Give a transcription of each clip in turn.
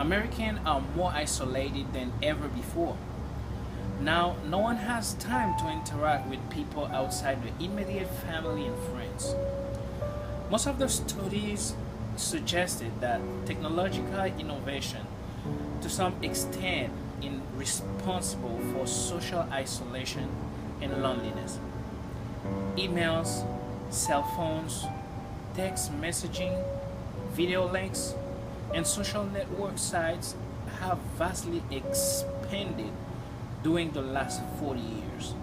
Americans are more isolated than ever before. Now, no one has time to interact with people outside the immediate family and friends. Most of the studies suggested that technological innovation, to some extent, is responsible for social isolation and loneliness. Emails, cell phones, text messaging, video links, and social network sites have vastly expanded during the last 40 years.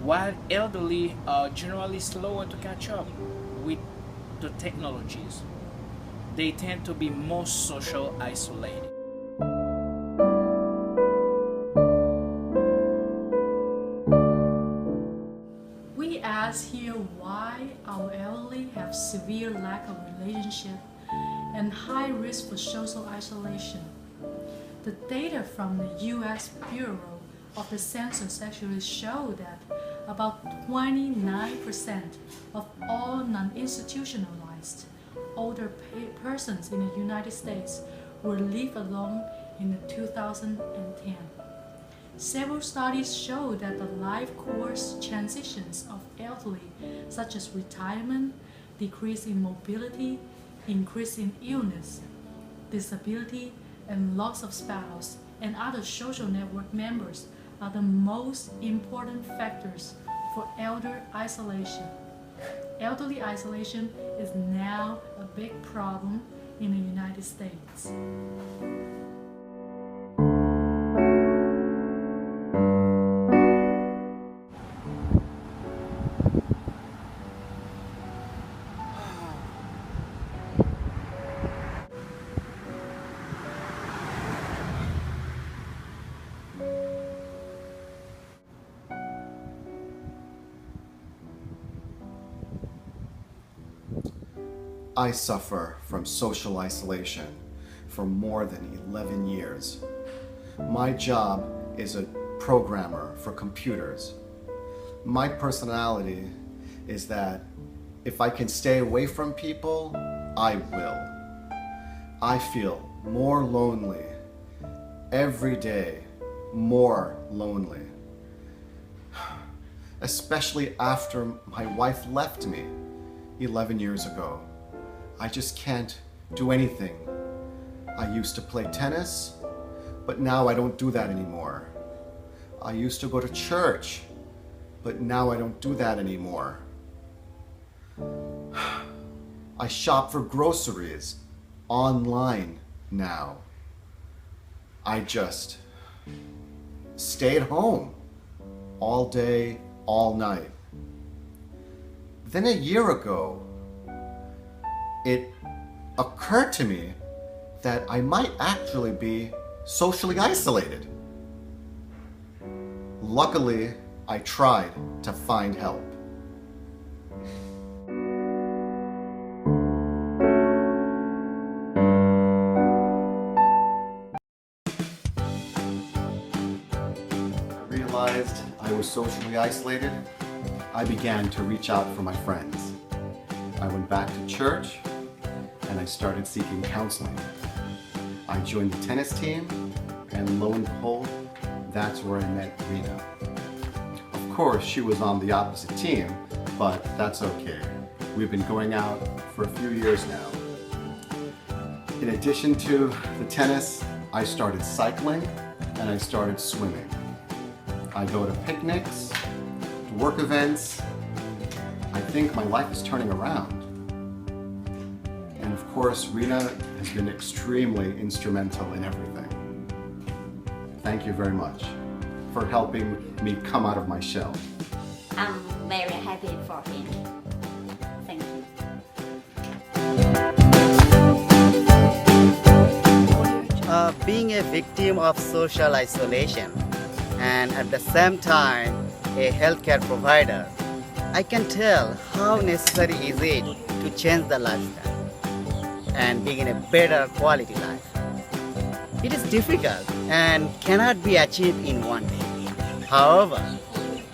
While elderly are generally slower to catch up with the technologies, they tend to be more social isolated. We ask here why our elderly have severe lack of relationship and high risk for social isolation. The data from the U.S. Bureau of the Census actually show that about 29% of all non-institutionalized older persons in the United States were lived alone in 2010. Several studies show that the life course transitions of elderly, such as retirement, decrease in mobility, increase in illness, disability, and loss of spouse and other social network members are the most important factors for elder isolation. Elderly isolation is now a big problem in the United States. I suffer from social isolation for more than 11 years. My job is a programmer for computers. My personality is that if I can stay away from people, I will. I feel more lonely every day, more lonely. Especially after my wife left me 11 years ago. I just can't do anything. I used to play tennis, but now I don't do that anymore. I used to go to church, but now I don't do that anymore. I shop for groceries online now. I just stay at home all day, all night. Then a year ago, it occurred to me that I might actually be socially isolated. Luckily, I tried to find help. I realized I was socially isolated. I began to reach out for my friends. I went back to church and I started seeking counseling. I joined the tennis team and lo and behold, that's where I met Rena. Of course, she was on the opposite team, but that's okay. We've been going out for a few years now. In addition to the tennis, I started cycling and I started swimming. I go to picnics, to work events. I think my life is turning around. And of course, Rena has been extremely instrumental in everything. Thank you very much for helping me come out of my shell. I'm very happy for him. Thank you. Being a victim of social isolation and at the same time a healthcare provider, I can tell how necessary is it to change the lifestyle and begin a better quality life. It is difficult and cannot be achieved in one day. However,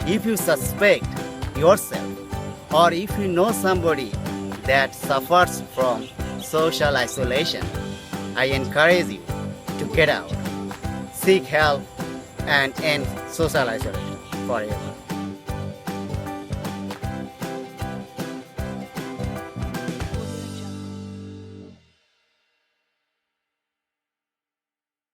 if you suspect yourself or if you know somebody that suffers from social isolation, I encourage you to get out, seek help, and end social isolation forever.